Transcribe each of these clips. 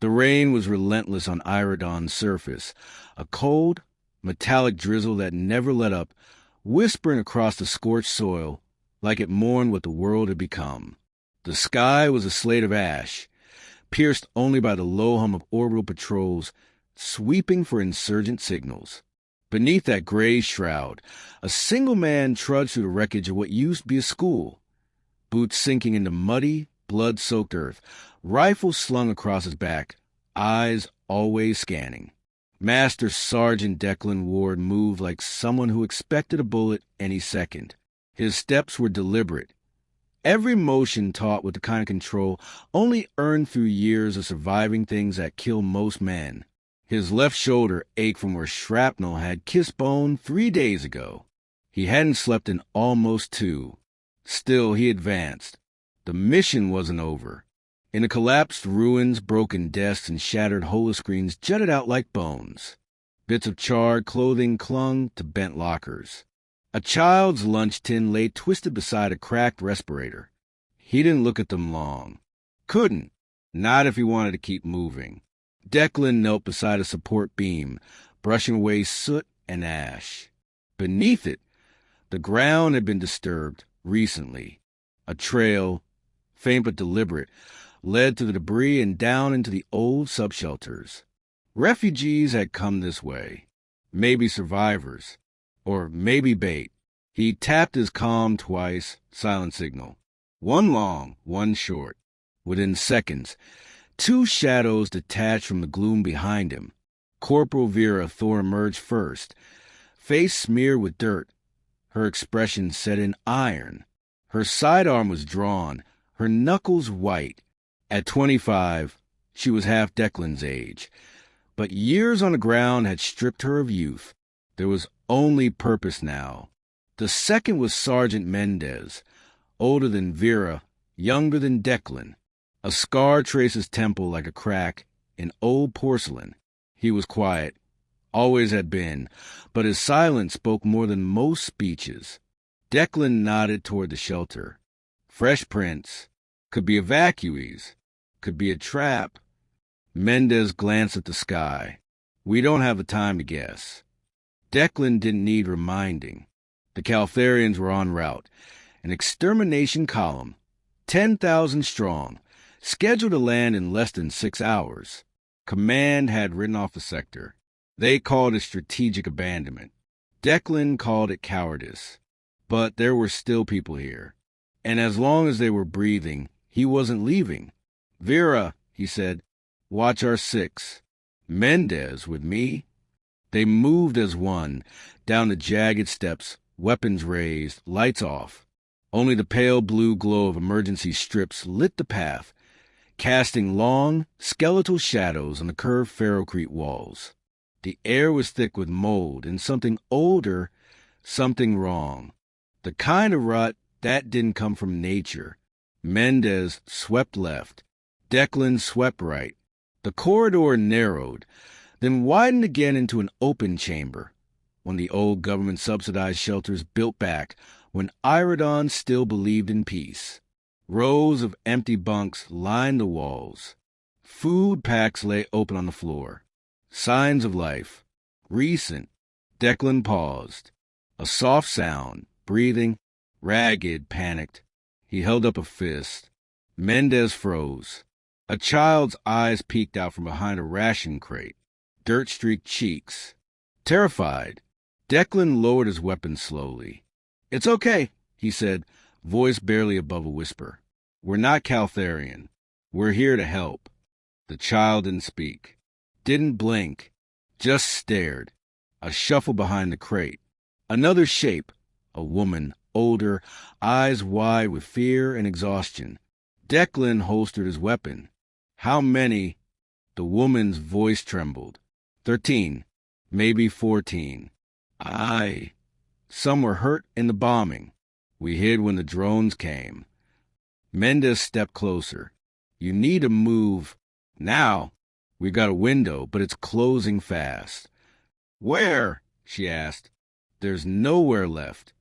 The rain was relentless on Irodon's surface, a cold, metallic drizzle that never let up, whispering across the scorched soil like it mourned what the world had become. The sky was a slate of ash, pierced only by the low hum of orbital patrols sweeping for insurgent signals. Beneath that gray shroud, a single man trudged through the wreckage of what used to be a school, boots sinking into muddy, blood-soaked earth, rifle slung across his back, eyes always scanning. Master Sergeant Declan Ward moved like someone who expected a bullet any second. His steps were deliberate, every motion taught with the kind of control only earned through years of surviving things that kill most men. His left shoulder ached from where shrapnel had kissed bone 3 days ago. He hadn't slept in almost 2. Still, he advanced. The mission wasn't over. In the collapsed ruins, broken desks and shattered holoscreens jutted out like bones. Bits of charred clothing clung to bent lockers. A child's lunch tin lay twisted beside a cracked respirator. He didn't look at them long. Couldn't. Not if he wanted to keep moving. Declan knelt beside a support beam, brushing away soot and ash. Beneath it, the ground had been disturbed recently. A trail, faint but deliberate, led to the debris and down into the old subshelters. Refugees had come this way. Maybe survivors. Or maybe bait. He tapped his comm twice, silent signal. One long, one short. Within seconds, 2 shadows detached from the gloom behind him. Corporal Vera Thor emerged first, face smeared with dirt, her expression set in iron. Her sidearm was drawn, her knuckles white. At 25, she was half Declan's age, but years on the ground had stripped her of youth. There was only purpose now. The second was Sergeant Mendez, older than Vera, younger than Declan. A scar traced his temple like a crack in old porcelain. He was quiet, always had been, but his silence spoke more than most speeches. Declan nodded toward the shelter. Fresh prints. Could be evacuees. Could be a trap. Mendez glanced at the sky. We don't have the time to guess. Declan didn't need reminding. The Caltharians were en route. An extermination column, 10,000 strong, scheduled to land in less than 6 hours. Command had written off the sector. They called it strategic abandonment. Declan called it cowardice. But there were still people here. And as long as they were breathing, he wasn't leaving. Vera, he said, watch our 6. Mendez with me? They moved as one, down the jagged steps, weapons raised, lights off. Only the pale blue glow of emergency strips lit the path, casting long, skeletal shadows on the curved ferrocrete walls. The air was thick with mold and something older, something wrong. The kind of rot that didn't come from nature. Mendez swept left. Declan swept right. The corridor narrowed, then widened again into an open chamber. When the old government-subsidized shelters built back, when Irodon still believed in peace. Rows of empty bunks lined the walls. Food packs lay open on the floor. Signs of life. Recent. Declan paused. A soft sound, breathing, ragged, panicked. He held up a fist. Mendez froze. A child's eyes peeked out from behind a ration crate. Dirt-streaked cheeks. Terrified, Declan lowered his weapon slowly. "It's okay," he said, voice barely above a whisper. "We're not Caltharian. We're here to help." The child didn't speak, didn't blink, just stared. A shuffle behind the crate. Another shape, a woman, older, eyes wide with fear and exhaustion. Declan holstered his weapon. "How many?" The woman's voice trembled. 13, maybe 14. Some were hurt in the bombing. We hid when the drones came. Mendez stepped closer. "You need to move now. We've got a window, but it's closing fast." "Where?" she asked. "There's nowhere left.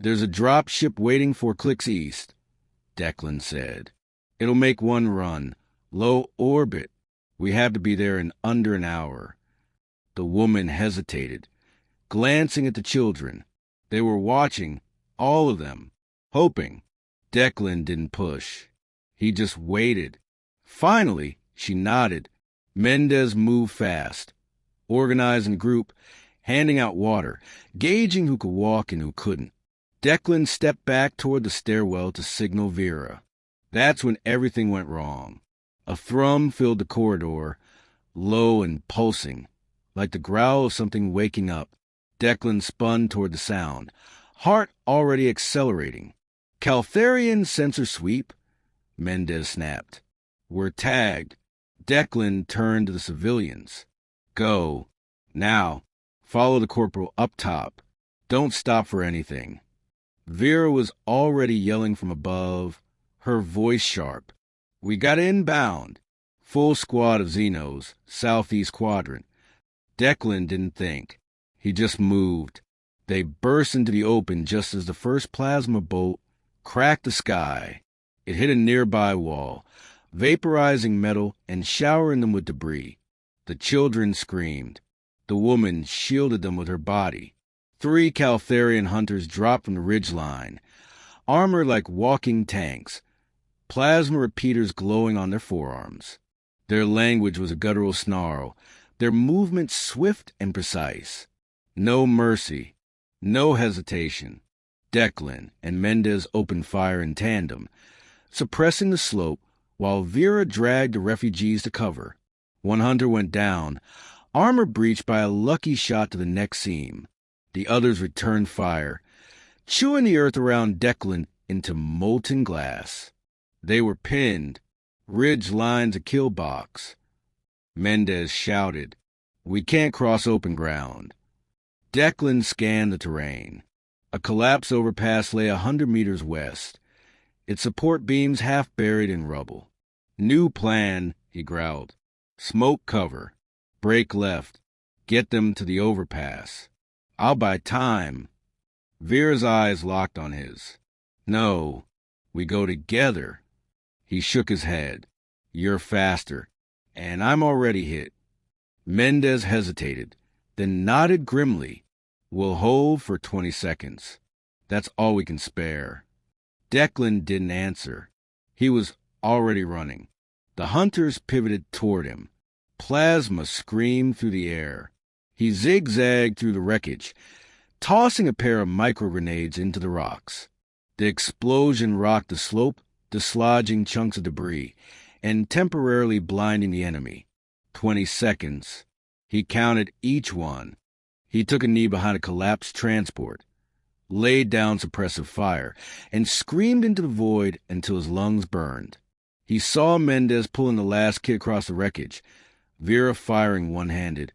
There's a drop ship waiting 4 clicks east," Declan said. "It'll make one run. Low orbit. We have to be there in under an hour." The woman hesitated, glancing at the children. They were watching, all of them, hoping. Declan didn't push. He just waited. Finally, she nodded. Mendez moved fast, organizing a group, handing out water, gauging who could walk and who couldn't. Declan stepped back toward the stairwell to signal Vera. That's when everything went wrong. A thrum filled the corridor, low and pulsing, like the growl of something waking up. Declan spun toward the sound, heart already accelerating. "Caltharian sensor sweep," Mendez snapped. "We're tagged." Declan turned to the civilians. "Go. Now, follow the corporal up top. Don't stop for anything." Vera was already yelling from above, her voice sharp. "We got inbound. Full squad of Xenos, southeast quadrant." Declan didn't think. He just moved. They burst into the open just as the first plasma bolt cracked the sky. It hit a nearby wall, vaporizing metal and showering them with debris. The children screamed. The woman shielded them with her body. 3 Caltharian hunters dropped from the ridgeline, armored like walking tanks, plasma repeaters glowing on their forearms. Their language was a guttural snarl, their movements swift and precise. No mercy, no hesitation. Declan and Mendez opened fire in tandem, suppressing the slope while Vera dragged the refugees to cover. One hunter went down, armor breached by a lucky shot to the neck seam. The others returned fire, chewing the earth around Declan into molten glass. They were pinned, ridge lines a kill box. Mendez shouted, "We can't cross open ground." Declan scanned the terrain. A collapsed overpass lay 100 meters west, its support beams half buried in rubble. "New plan," he growled. "Smoke cover. Break left. Get them to the overpass. I'll buy time." Vera's eyes locked on his. "No, we go together." He shook his head. "You're faster, and I'm already hit." Mendez hesitated, then nodded grimly. "We'll hold for 20 seconds. That's all we can spare." Declan didn't answer. He was already running. The hunters pivoted toward him. Plasma screamed through the air. He zigzagged through the wreckage, tossing a pair of micro-grenades into the rocks. The explosion rocked the slope, dislodging chunks of debris, and temporarily blinding the enemy. 20 seconds. He counted each one. He took a knee behind a collapsed transport, laid down suppressive fire, and screamed into the void until his lungs burned. He saw Mendez pulling the last kid across the wreckage, Vera firing one-handed,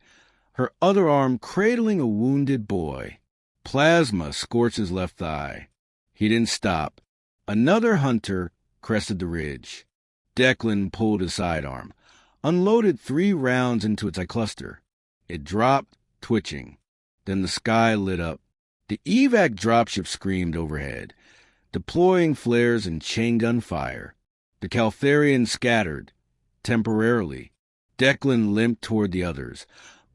her other arm cradling a wounded boy. Plasma scorched his left thigh. He didn't stop. Another hunter crested the ridge. Declan pulled his sidearm, unloaded 3 rounds into its cluster. It dropped, twitching. Then the sky lit up. The evac dropship screamed overhead, deploying flares and chain gun fire. The Caltharians scattered, temporarily. Declan limped toward the others,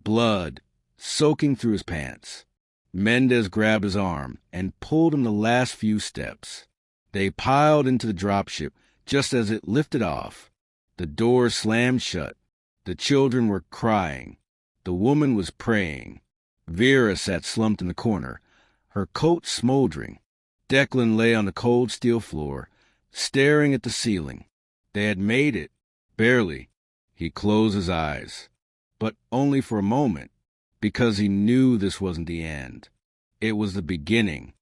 blood soaking through his pants. Mendez grabbed his arm and pulled him the last few steps. They piled into the dropship just as it lifted off. The door slammed shut. The children were crying. The woman was praying. Vera sat slumped in the corner, her coat smoldering. Declan lay on the cold steel floor, staring at the ceiling. They had made it. Barely. He closed his eyes. But only for a moment, because he knew this wasn't the end. It was the beginning.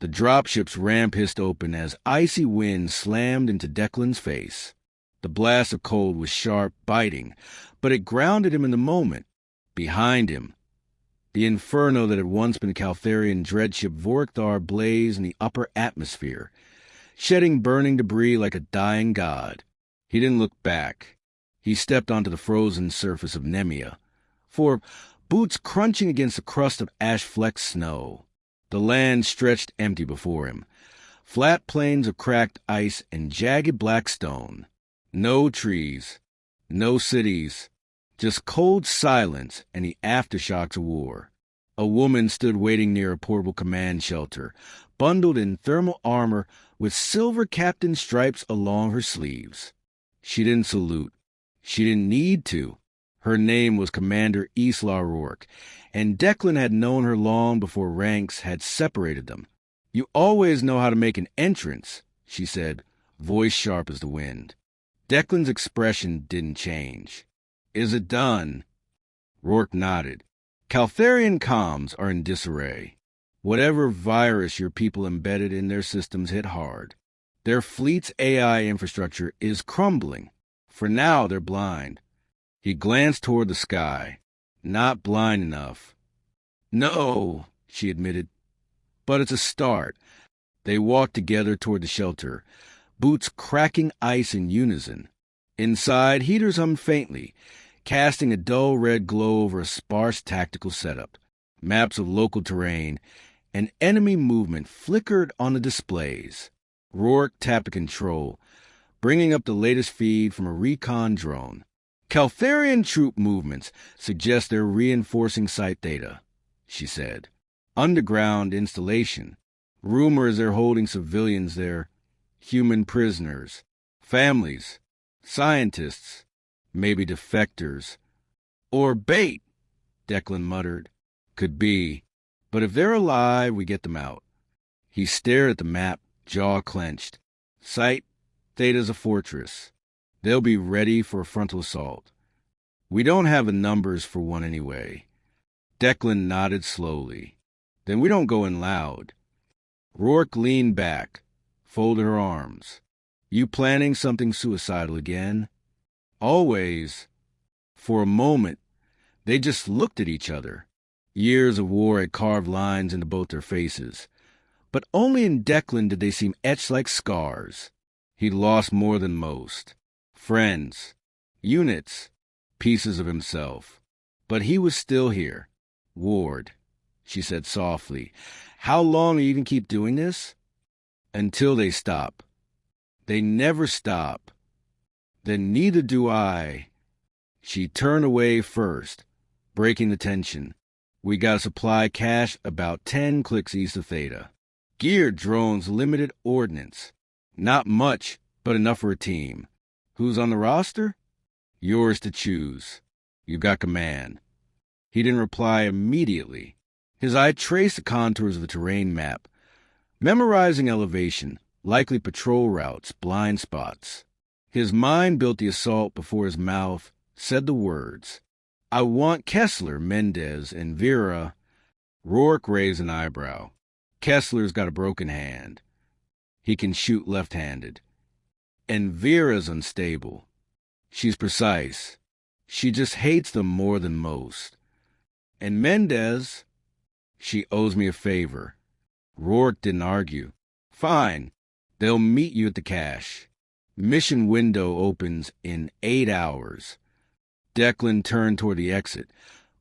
The dropship's ramp hissed open as icy wind slammed into Declan's face. The blast of cold was sharp, biting, but it grounded him in the moment. Behind him, the inferno that had once been Caltharian dreadship Vorkthar blazed in the upper atmosphere, shedding burning debris like a dying god. He didn't look back. He stepped onto the frozen surface of Nemea, for boots crunching against the crust of ash-flecked snow. The land stretched empty before him, flat plains of cracked ice and jagged black stone. No trees, no cities, Just cold silence and the aftershocks of war. A woman stood waiting near a portable command shelter, bundled in thermal armor with silver captain stripes along her sleeves. She didn't salute. She didn't need to. Her name was Commander Isla Rourke, and Declan had known her long before ranks had separated them. "You always know how to make an entrance," she said, voice sharp as the wind. Declan's expression didn't change. "Is it done?" Rourke nodded. "Caltharian comms are in disarray. Whatever virus your people embedded in their systems hit hard. Their fleet's AI infrastructure is crumbling. For now, they're blind." He glanced toward the sky. "Not blind enough." "No," she admitted. "But it's a start." They walked together toward the shelter, boots cracking ice in unison. Inside, heaters hummed faintly, casting a dull red glow over a sparse tactical setup. Maps of local terrain and enemy movement flickered on the displays. Rourke tapped a control, bringing up the latest feed from a recon drone. "Caltharian troop movements suggest they're reinforcing site data," she said. "Underground installation. Rumors they're holding civilians there, human prisoners, families, scientists, maybe defectors. Or bait," Declan muttered. "Could be. But if they're alive, we get them out." He stared at the map, jaw clenched. "Site Theta's a fortress. They'll be ready for a frontal assault. We don't have the numbers for one anyway." Declan nodded slowly. "Then we don't go in loud." Rourke leaned back, folded her arms. "You planning something suicidal again?" "Always." For a moment, they just looked at each other. Years of war had carved lines into both their faces. But only in Declan did they seem etched like scars. He'd lost more than most. Friends, units, pieces of himself. But he was still here. "Ward," she said softly, "how long will you even keep doing this?" "Until they stop." "They never stop." "Then neither do I." She turned away first, breaking the tension. "We got a supply cache about 10 clicks east of Theta. Geared drones, limited ordnance. Not much, but enough for a team. Who's on the roster? Yours to choose. You got command." He didn't reply immediately. His eye traced the contours of the terrain map, memorizing elevation, likely patrol routes, blind spots. His mind built the assault before his mouth said the words. "I want Kessler, Mendez, and Vera." Rourke raised an eyebrow. "Kessler's got a broken hand. He can shoot left-handed. And Vera's unstable. She's precise. She just hates them more than most. And Mendez, she owes me a favor." Rourke didn't argue. "Fine. They'll meet you at the cache. Mission window opens in 8 hours." Declan turned toward the exit,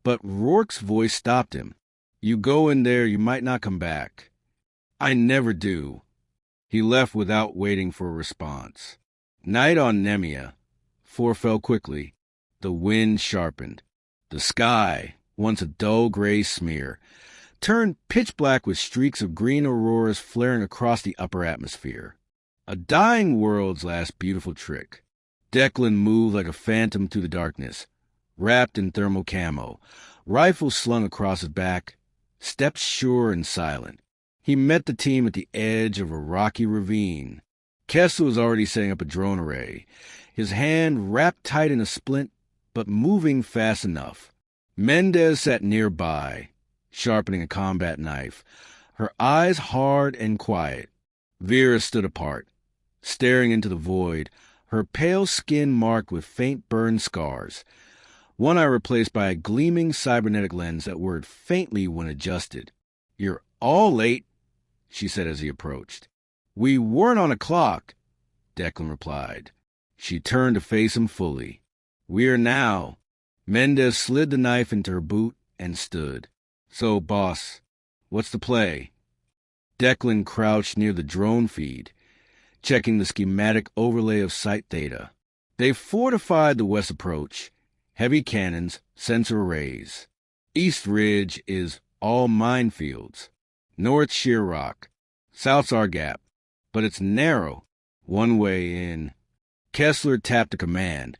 but Rourke's voice stopped him. "You go in there, you might not come back." "I never do." He left without waiting for a response. Night on Nemea. 4 fell quickly. The wind sharpened. The sky, once a dull gray smear, turned pitch black with streaks of green auroras flaring across the upper atmosphere. A dying world's last beautiful trick. Declan moved like a phantom through the darkness, wrapped in thermal camo, rifle slung across his back, steps sure and silent. He met the team at the edge of a rocky ravine. Kessler was already setting up a drone array, his hand wrapped tight in a splint, but moving fast enough. Mendez sat nearby, sharpening a combat knife, her eyes hard and quiet. Vera stood apart, staring into the void, her pale skin marked with faint burn scars, one eye replaced by a gleaming cybernetic lens that whirred faintly when adjusted. "You're all late," she said as he approached. "We weren't on a clock," Declan replied. She turned to face him fully. "We are now." Mendez slid the knife into her boot and stood. "So, boss, what's the play?" Declan crouched near the drone feed, checking the schematic overlay of Site Theta. They fortified the west approach, heavy cannons, sensor arrays. East Ridge is all minefields. North sheer rock. South's our gap. But it's narrow. One way in. Kessler tapped a command,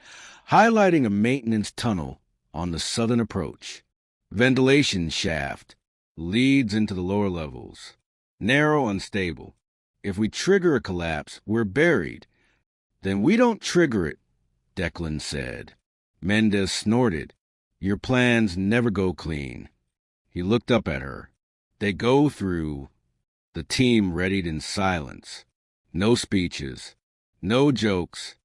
highlighting a maintenance tunnel on the southern approach. Ventilation shaft. Leads into the lower levels. Narrow, unstable. If we trigger a collapse, we're buried. Then we don't trigger it, Declan said. Mendez snorted. Your plans never go clean. He looked up at her. They go through. The team readied in silence. No speeches. No jokes.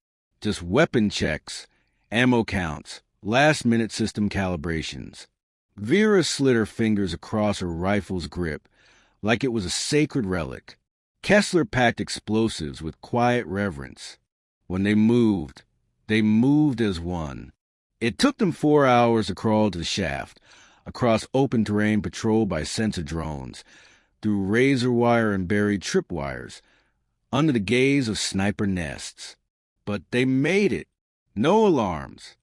Just weapon checks, ammo counts, last-minute system calibrations. Vera slid her fingers across her rifle's grip like it was a sacred relic. Kessler packed explosives with quiet reverence. When they moved as one. It took them 4 hours to crawl to the shaft, across open terrain patrolled by sensor drones, through razor wire and buried tripwires, under the gaze of sniper nests. But they made it. No alarms.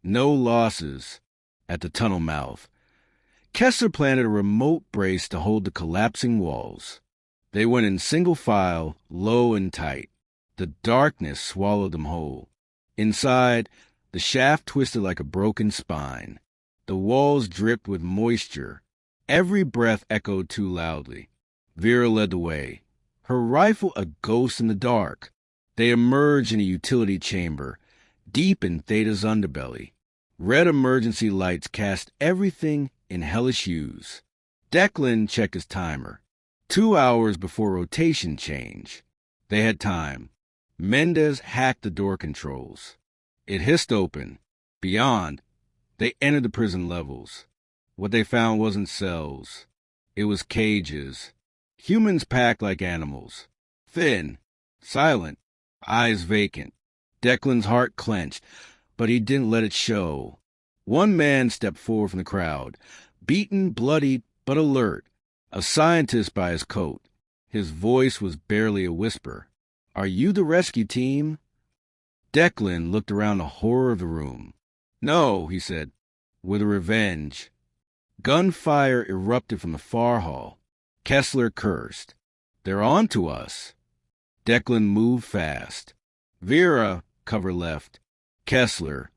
No losses at the tunnel mouth. Kessler planted a remote brace to hold the collapsing walls. They went in single file, low and tight. The darkness swallowed them whole. Inside, the shaft twisted like a broken spine. The walls dripped with moisture. Every breath echoed too loudly. Vera led the way, her rifle a ghost in the dark. They emerged in a utility chamber, deep in Theta's underbelly. Red emergency lights cast everything in hellish hues. Declan checked his timer. 2 hours before rotation change. They had time. Mendez hacked the door controls. It hissed open. Beyond, they entered the prison levels. What they found wasn't cells. It was cages. Humans packed like animals. Thin, silent, eyes vacant. Declan's heart clenched, but he didn't let it show. One man stepped forward from the crowd, beaten, bloodied, but alert, a scientist by his coat. His voice was barely a whisper. Are you the rescue team? Declan looked around the horror of the room. No, he said, with a revenge. Gunfire erupted from the far hall. Kessler cursed. They're on to us. Declan moved fast. Vera, cover left. Kessler,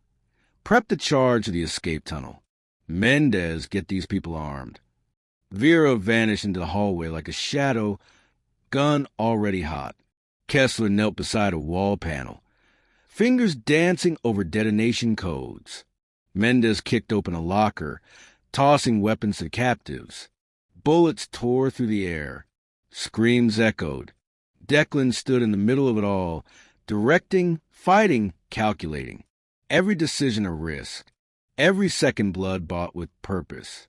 prep the charge of the escape tunnel. Mendez, get these people armed. Vera vanished into the hallway like a shadow, gun already hot. Kessler knelt beside a wall panel, fingers dancing over detonation codes. Mendez kicked open a locker, tossing weapons to the captives. Bullets tore through the air. Screams echoed. Declan stood in the middle of it all, directing, fighting, calculating. Every decision a risk. Every second blood bought with purpose.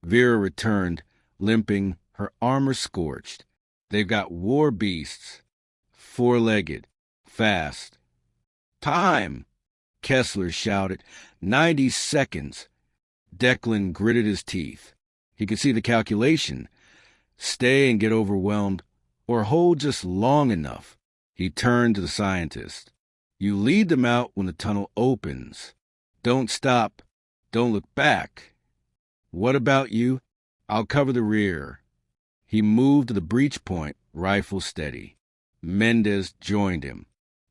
Vera returned, limping, her armor scorched. They've got war beasts. Four-legged. Fast. Time! Kessler shouted. 90 seconds. Declan gritted his teeth. He could see the calculation. Stay and get overwhelmed, or hold just long enough. He turned to the scientist. You lead them out when the tunnel opens. Don't stop. Don't look back. What about you? I'll cover the rear. He moved to the breach point, rifle steady. Mendez joined him.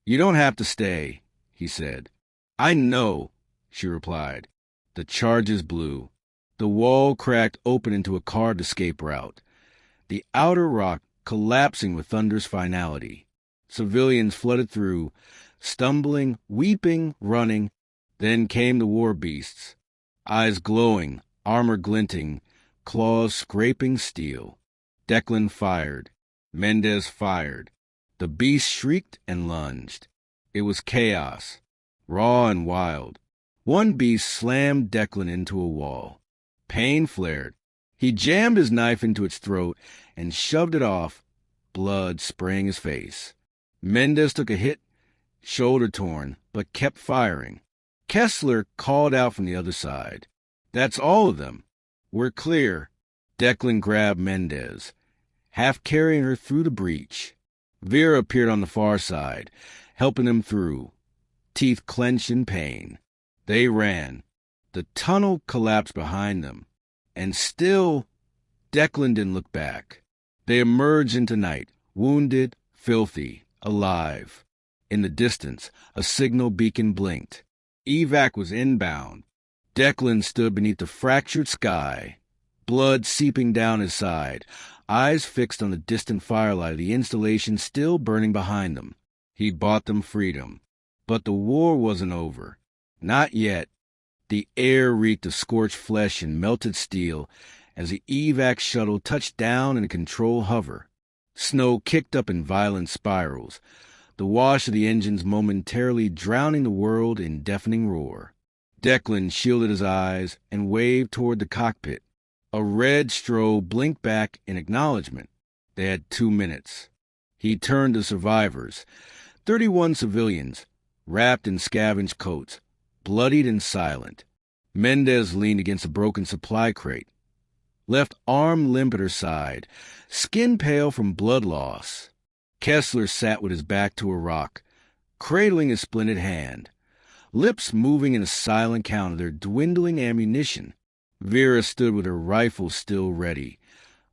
You don't have to stay, he said. I know, she replied. The charges blew. The wall cracked open into a card escape route. The outer rock collapsing with thunderous finality. Civilians flooded through, stumbling, weeping, running. Then came the war beasts. Eyes glowing, armor glinting, claws scraping steel. Declan fired. Mendez fired. The beast shrieked and lunged. It was chaos, raw and wild. One beast slammed Declan into a wall. Pain flared. He jammed his knife into its throat and shoved it off, blood spraying his face. Mendez took a hit, shoulder torn, but kept firing. Kessler called out from the other side. That's all of them. We're clear. Declan grabbed Mendez, half carrying her through the breach. Vera appeared on the far side, helping him through, teeth clenched in pain. They ran. The tunnel collapsed behind them, and still Declan didn't look back. They emerged into night, wounded, filthy, alive. In the distance, a signal beacon blinked. Evac was inbound. Declan stood beneath the fractured sky, blood seeping down his side, eyes fixed on the distant firelight of the installation still burning behind them. He bought them freedom. But the war wasn't over. Not yet. The air reeked of scorched flesh and melted steel as the evac shuttle touched down in a control hover. Snow kicked up in violent spirals, the wash of the engines momentarily drowning the world in deafening roar. Declan shielded his eyes and waved toward the cockpit. A red strobe blinked back in acknowledgement. They had 2 minutes. He turned to survivors. 31 civilians, wrapped in scavenged coats, bloodied and silent. Mendez leaned against a broken supply crate, left arm limp at her side, skin pale from blood loss. Kessler sat with his back to a rock, cradling his splinted hand, lips moving in a silent count of their dwindling ammunition. Vera stood with her rifle still ready,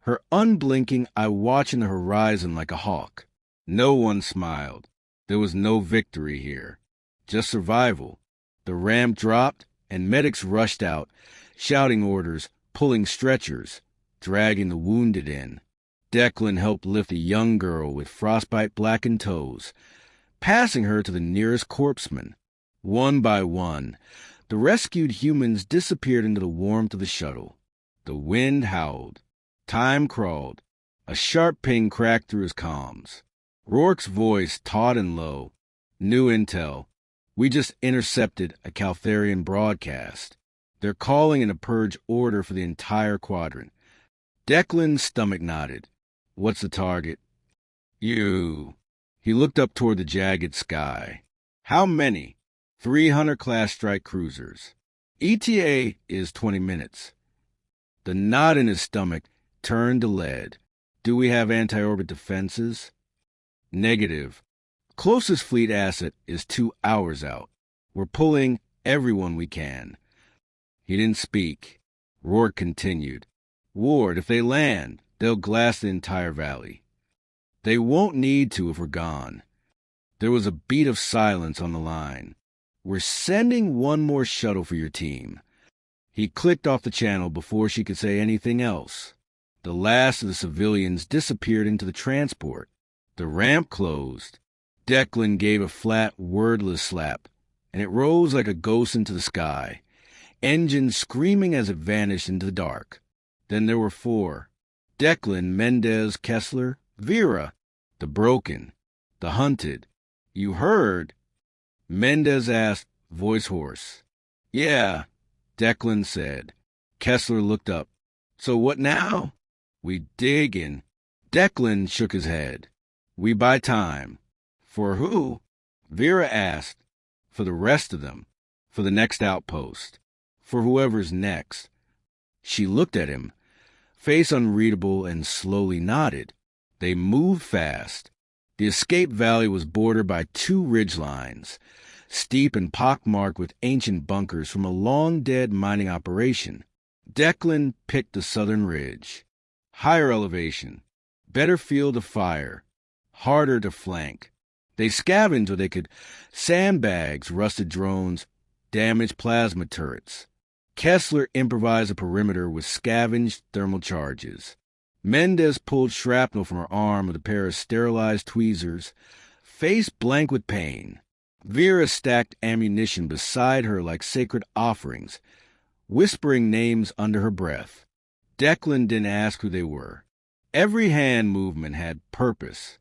her unblinking eye watching the horizon like a hawk. No one smiled. There was no victory here, just survival. The ramp dropped, and medics rushed out, shouting orders, pulling stretchers, dragging the wounded in. Declan helped lift a young girl with frostbite-blackened toes, passing her to the nearest corpseman. One by one, the rescued humans disappeared into the warmth of the shuttle. The wind howled. Time crawled. A sharp ping cracked through his comms. Rourke's voice, taut and low. New intel. We just intercepted a Caltharian broadcast. They're calling in a purge order for the entire quadrant. Declan's stomach knotted. What's the target? You. He looked up toward the jagged sky. How many? 3 Hunter-class strike cruisers. ETA is 20 minutes. The knot in his stomach turned to lead. Do we have anti-orbit defenses? Negative. Closest fleet asset is 2 hours out. We're pulling everyone we can. He didn't speak. Rourke continued. Ward, if they land, they'll glass the entire valley. They won't need to if we're gone. There was a beat of silence on the line. We're sending one more shuttle for your team. He clicked off the channel before she could say anything else. The last of the civilians disappeared into the transport. The ramp closed. Declan gave a flat, wordless slap, and it rose like a ghost into the sky, engines screaming as it vanished into the dark. Then there were 4. Declan, Mendez, Kessler, Vera, the broken, the hunted. You heard? Mendez asked, voice hoarse. Yeah, Declan said. Kessler looked up. So what now? We dig in. Declan shook his head. We buy time. For who? Vera asked. For the rest of them. For the next outpost. For whoever's next. She looked at him, face unreadable, and slowly nodded. They moved fast. The escape valley was bordered by 2 ridgelines, steep and pockmarked with ancient bunkers from a long-dead mining operation. Declan picked the southern ridge. Higher elevation, better field of fire, harder to flank. They scavenged where they could: sandbags, rusted drones, damaged plasma turrets. Kessler improvised a perimeter with scavenged thermal charges. Mendez pulled shrapnel from her arm with a pair of sterilized tweezers, face blank with pain. Vera stacked ammunition beside her like sacred offerings, whispering names under her breath. Declan didn't ask who they were. Every hand movement had purpose.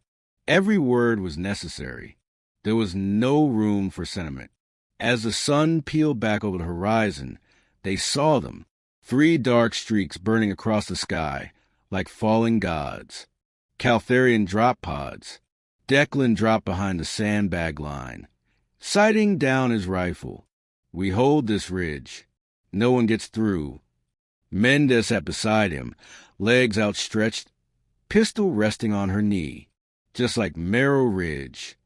Every word was necessary. There was no room for sentiment. As the sun peeled back over the horizon, they saw them, 3 dark streaks burning across the sky, like falling gods. Caltharian drop pods. Declan dropped behind the sandbag line, sighting down his rifle. We hold this ridge. No one gets through. Mendez sat beside him, legs outstretched, pistol resting on her knee, just like Merrow Ridge.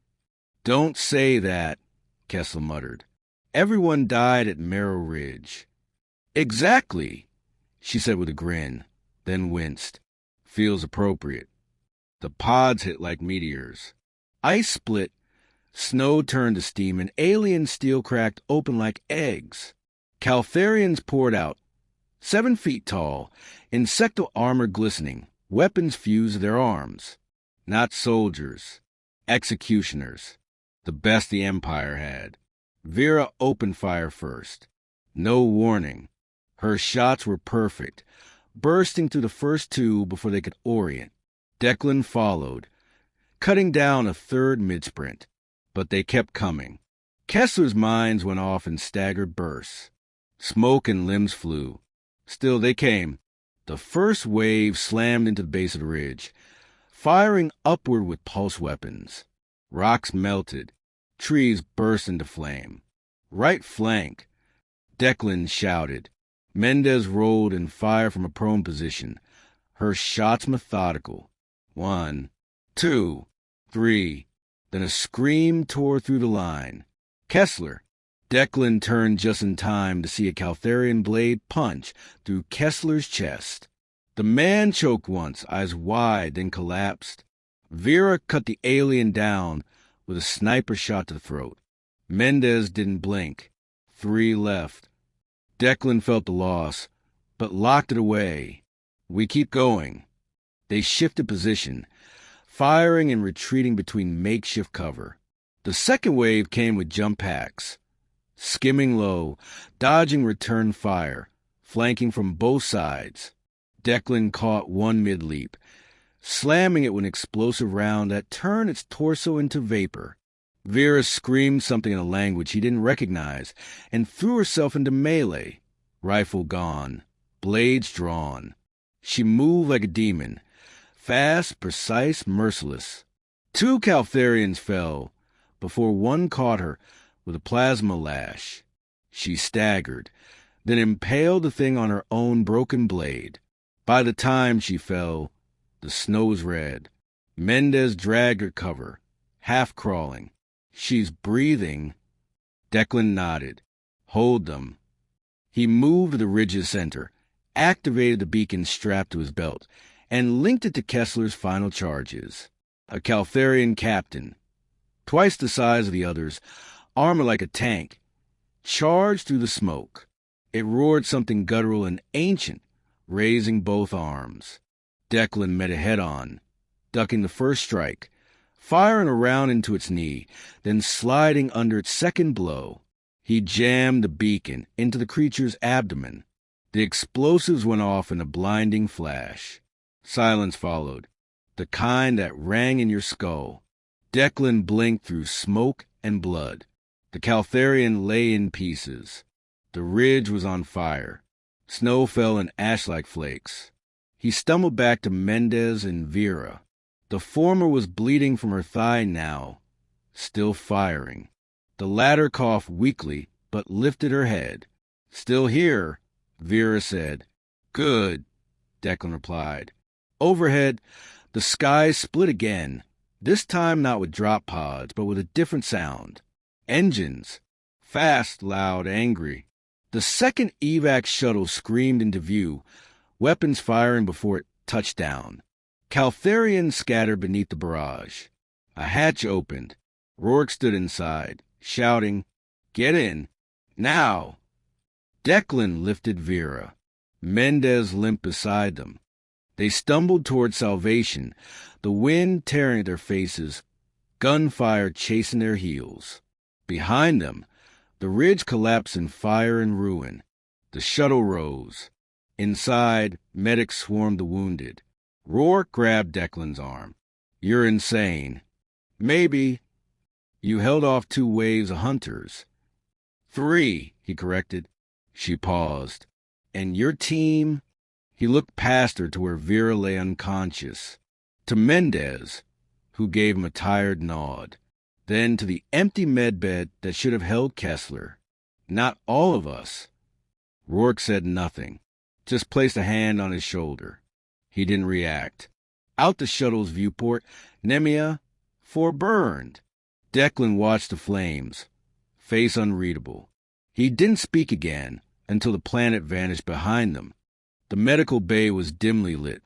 Don't say that, Kessler muttered. Everyone died at Merrow Ridge. Exactly, she said with a grin, then winced. Feels appropriate. The pods hit like meteors. Ice split, snow turned to steam, and alien steel cracked open like eggs. Caltharians poured out, 7 feet tall, insectal armor glistening, weapons fused to their arms. Not soldiers, executioners, the best the Empire had. Vera opened fire first. No warning. Her shots were perfect, bursting through the first 2 before they could orient. Declan followed, cutting down a third mid-sprint. But they kept coming. Kessler's mines went off in staggered bursts. Smoke and limbs flew. Still they came. The first wave slammed into the base of the ridge, firing upward with pulse weapons. Rocks melted. Trees burst into flame. Right flank. Declan shouted. Mendez rolled and fired from a prone position, her shots methodical. 1, 2, 3. Then a scream tore through the line. Kessler. Declan turned just in time to see a Caltharian blade punch through Kessler's chest. The man choked once, eyes wide, then collapsed. Vera cut the alien down with a sniper shot to the throat. Mendez didn't blink. 3 left. Declan felt the loss, but locked it away. We keep going. They shifted position, firing and retreating between makeshift cover. The second wave came with jump packs, skimming low, dodging return fire, flanking from both sides. Declan caught one mid-leap, slamming it with an explosive round that turned its torso into vapor. Vera screamed something in a language he didn't recognize and threw herself into melee. Rifle gone, blades drawn. She moved like a demon, fast, precise, merciless. 2 Caltharians fell before one caught her with a plasma lash. She staggered, then impaled the thing on her own broken blade. By the time she fell, the snow was red. Mendez dragged her cover, half crawling. She's breathing. Declan nodded. Hold them. He moved to the ridge's center, activated the beacon strapped to his belt, and linked it to Kessler's final charges. A Caltharian captain, twice the size of the others, armored like a tank, charged through the smoke. It roared something guttural and ancient, raising both arms. Declan met it head-on, ducking the first strike, firing a round into its knee, then sliding under its second blow. He jammed the beacon into the creature's abdomen. The explosives went off in a blinding flash. Silence followed, the kind that rang in your skull. Declan blinked through smoke and blood. The Caltharian lay in pieces. The ridge was on fire. Snow fell in ash-like flakes. He stumbled back to Mendez and Vera. The former was bleeding from her thigh now, still firing. The latter coughed weakly, but lifted her head. Still here, Vera said. Good, Declan replied. Overhead, the sky split again, this time not with drop pods, but with a different sound. Engines. Fast, loud, angry. The second evac shuttle screamed into view, weapons firing before it touched down. Caltharians scattered beneath the barrage. A hatch opened. Rourke stood inside, shouting, Get in. Now! Declan lifted Vera. Mendez limped beside them. They stumbled toward salvation, the wind tearing at their faces, gunfire chasing their heels. Behind them, the ridge collapsed in fire and ruin. The shuttle rose. Inside, medics swarmed the wounded. Rourke grabbed Declan's arm. You're insane. Maybe. You held off 2 waves of hunters. 3, he corrected. She paused. And your team? He looked past her to where Vera lay unconscious. To Mendez, who gave him a tired nod. Then to the empty medbed that should have held Kessler. Not all of us. Rourke said nothing, just placed a hand on his shoulder. He didn't react. Out the shuttle's viewport, Nemia foreburned. Declan watched the flames, face unreadable. He didn't speak again, until the planet vanished behind them. The medical bay was dimly lit,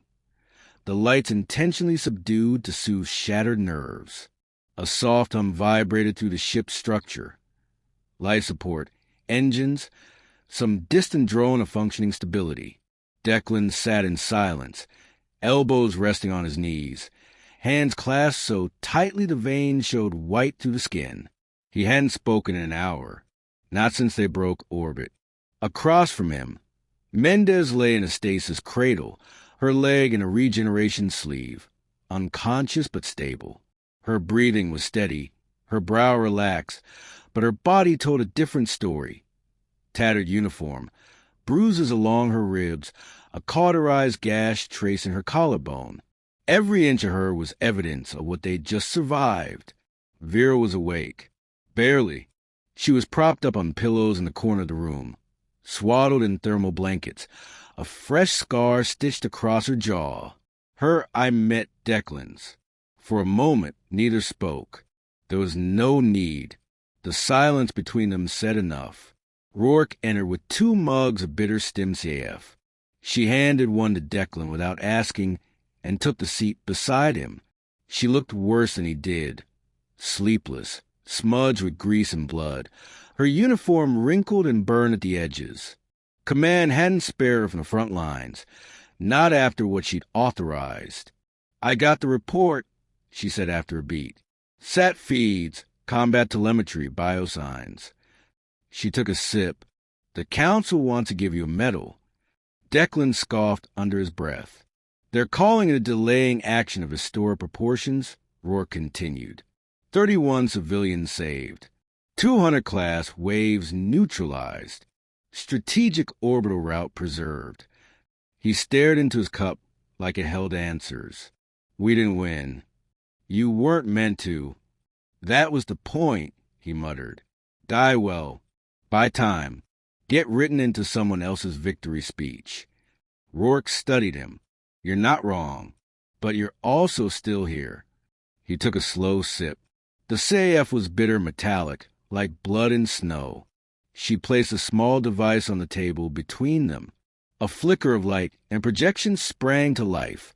the lights intentionally subdued to soothe shattered nerves. A soft hum vibrated through the ship's structure. Life support, engines, some distant drone of functioning stability. Declan sat in silence, elbows resting on his knees, hands clasped so tightly the veins showed white through the skin. He hadn't spoken in an hour, not since they broke orbit. Across from him, Mendez lay in a stasis cradle, her leg in a regeneration sleeve, unconscious but stable. Her breathing was steady, her brow relaxed, but her body told a different story. Tattered uniform, bruises along her ribs, a cauterized gash tracing her collarbone. Every inch of her was evidence of what they'd just survived. Vera was awake. Barely. She was propped up on pillows in the corner of the room, swaddled in thermal blankets, a fresh scar stitched across her jaw. Her I met Declan's. For a moment, neither spoke. There was no need. The silence between them said enough. Rourke entered with 2 mugs of bitter stem CF. She handed one to Declan without asking and took the seat beside him. She looked worse than he did. Sleepless, smudged with grease and blood, her uniform wrinkled and burned at the edges. Command hadn't spared her from the front lines, not after what she'd authorized. "I got the report," she said after a beat. "Sat feeds, combat telemetry, biosigns." She took a sip. "The council wants to give you a medal." Declan scoffed under his breath. "They're calling it a delaying action of historic proportions," Rourke continued. 31 civilians saved. 200 class waves neutralized. Strategic orbital route preserved. He stared into his cup like it held answers. "We didn't win. You weren't meant to. That was the point," he muttered. "Die well. Buy time. Get written into someone else's victory speech." Rourke studied him. "You're not wrong, but you're also still here." He took a slow sip. The CAF was bitter metallic, like blood and snow. She placed a small device on the table between them. A flicker of light, and projection sprang to life.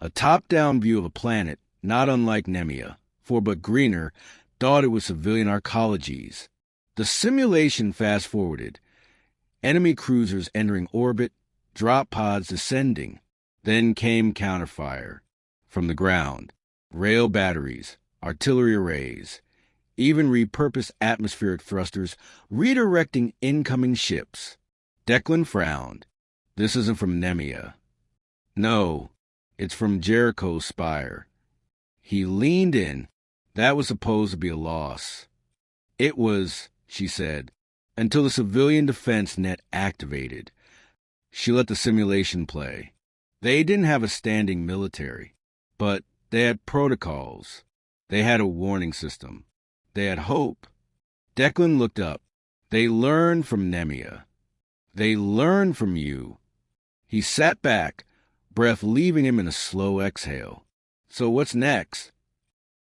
A top-down view of a planet, not unlike Nemea, for but greener, dotted with civilian arcologies. The simulation fast-forwarded. Enemy cruisers entering orbit, drop pods descending. Then came counterfire. From the ground, rail batteries, artillery arrays, even repurposed atmospheric thrusters redirecting incoming ships. Declan frowned. "This isn't from Nemea." "No, it's from Jericho's spire." He leaned in. "That was supposed to be a loss." "It was," she said, "until the civilian defense net activated." She let the simulation play. They didn't have a standing military, but they had protocols. They had a warning system. They had hope. Declan looked up. "They learned from Nemea. They learned from you." He sat back, breath leaving him in a slow exhale. "So what's next?"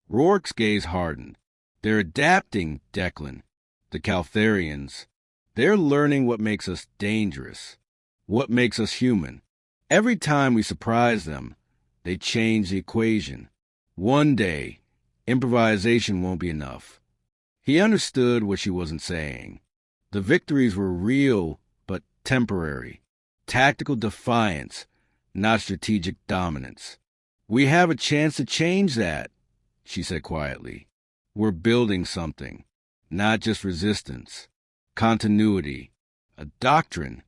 Rourke's gaze hardened. "They're adapting, Declan. The Caltharians. They're learning what makes us dangerous, what makes us human. Every time we surprise them, they change the equation. One day, improvisation won't be enough." He understood what she wasn't saying. The victories were real, but temporary. Tactical defiance, not strategic dominance. "We have a chance to change that," she said quietly. "We're building something, not just resistance. Continuity. A doctrine."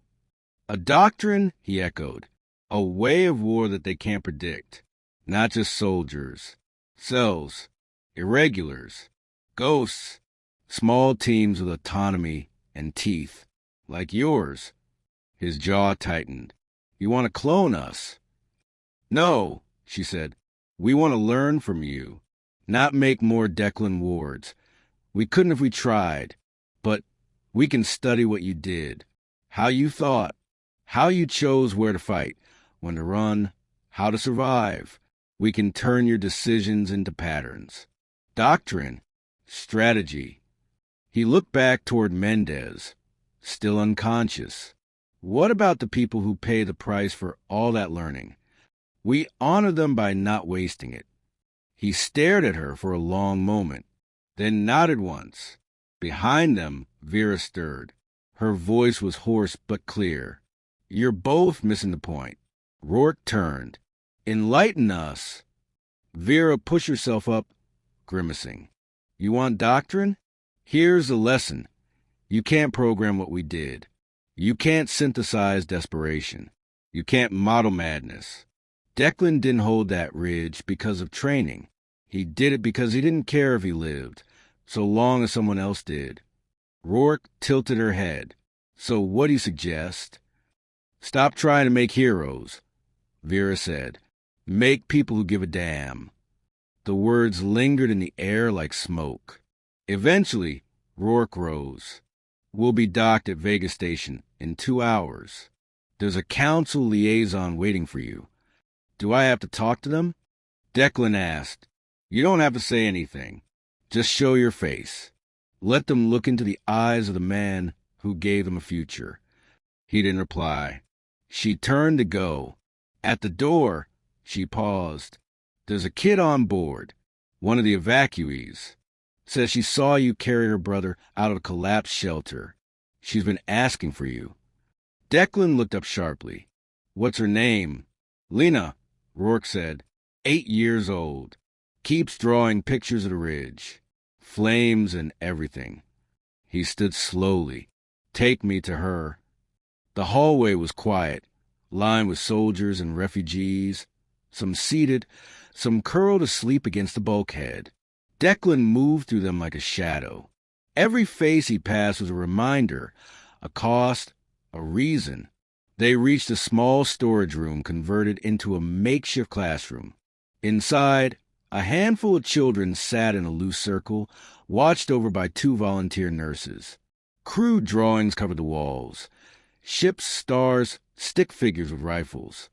"A doctrine?" he echoed. "A way of war that they can't predict. Not just soldiers. Cells. Irregulars. Ghosts. Small teams with autonomy and teeth. Like yours." His jaw tightened. "You want to clone us?" "No," she said. "We want to learn from you. Not make more Declan Wards. We couldn't if we tried. But we can study what you did. How you thought. How you chose where to fight. When to run. How to survive. We can turn your decisions into patterns. Doctrine. Strategy." He looked back toward Mendez. still unconscious. What about the people who pay the price for all that learning? We honor them by not wasting it. He stared at her for a long moment, then nodded once. Behind them, Vera stirred. Her voice was hoarse but clear. You're both missing the point. Rourke turned. Enlighten us. Vera pushed herself up, grimacing. You want doctrine? Here's the lesson. You can't program what we did. You can't synthesize desperation. You can't model madness. Declan didn't hold that ridge because of training. He did it because he didn't care if he lived, so long as someone else did. Rourke tilted her head. So what do you suggest? Stop trying to make heroes, Vera said. Make people who give a damn. The words lingered in the air like smoke. Eventually, Rourke rose. We'll be docked at Vegas Station in 2 hours. There's a council liaison waiting for you. Do I have to talk to them? Declan asked. You don't have to say anything. Just show your face. Let them look into the eyes of the man who gave them a future. He didn't reply. She turned to go. At the door, she paused. There's a kid on board, one of the evacuees. Says she saw you carry her brother out of a collapsed shelter. She's been asking for you. Declan looked up sharply. What's her name? Lena, Rourke said. 8 years old. Keeps drawing pictures of the ridge. Flames and everything. He stood slowly. Take me to her. The hallway was quiet, lined with soldiers and refugees, some seated, some curled asleep against the bulkhead. Declan moved through them like a shadow. Every face he passed was a reminder, a cost, a reason. They reached a small storage room converted into a makeshift classroom. Inside, a handful of children sat in a loose circle, watched over by 2 volunteer nurses. Crude drawings covered the walls. Ships, stars, stick figures with rifles.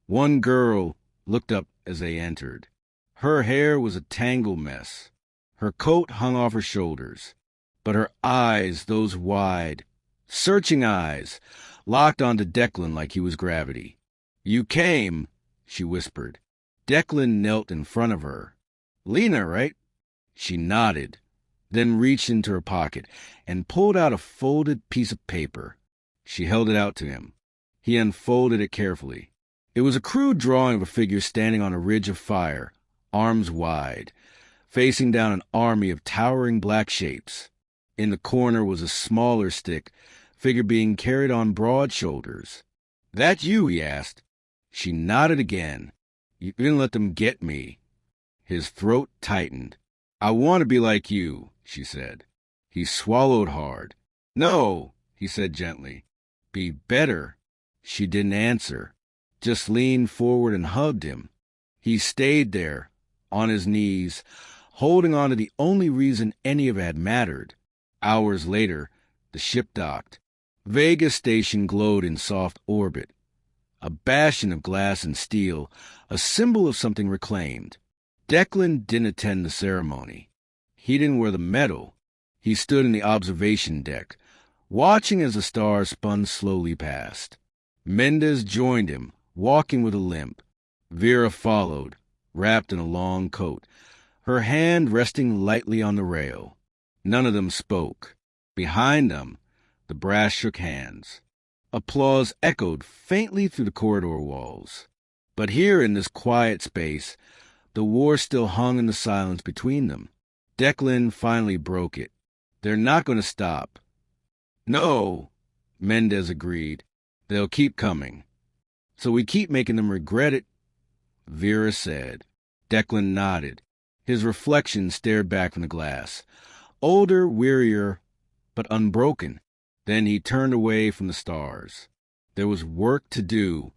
One girl looked up as they entered. Her hair was a tangled mess. Her coat hung off her shoulders. But her eyes, those wide, searching eyes, locked onto Declan like he was gravity. You came, she whispered. Declan knelt in front of her. Lena, right? She nodded, then reached into her pocket and pulled out a folded piece of paper. She held it out to him. He unfolded it carefully. It was a crude drawing of a figure standing on a ridge of fire, arms wide, facing down an army of towering black shapes. In the corner was a smaller stick, figure being carried on broad shoulders. That you? He asked. She nodded again. You didn't let them get me. His throat tightened. I want to be like you, she said. He swallowed hard. No, he said gently. Be better. She didn't answer, just leaned forward and hugged him. He stayed there, on his knees, holding on to the only reason any of it had mattered. Hours later, the ship docked. Vegas Station glowed in soft orbit. A bastion of glass and steel, a symbol of something reclaimed. Declan didn't attend the ceremony. He didn't wear the medal. He stood in the observation deck, watching as the stars spun slowly past. Mendez joined him, walking with a limp. Vera followed, wrapped in a long coat, her hand resting lightly on the rail. None of them spoke. Behind them, the brass shook hands. Applause echoed faintly through the corridor walls. But here in this quiet space, the war still hung in the silence between them. Declan finally broke it. They're not going to stop. No, Mendez agreed. They'll keep coming. So we keep making them regret it, Vera said. Declan nodded. His reflection stared back from the glass. Older, wearier, but unbroken. Then he turned away from the stars. There was work to do,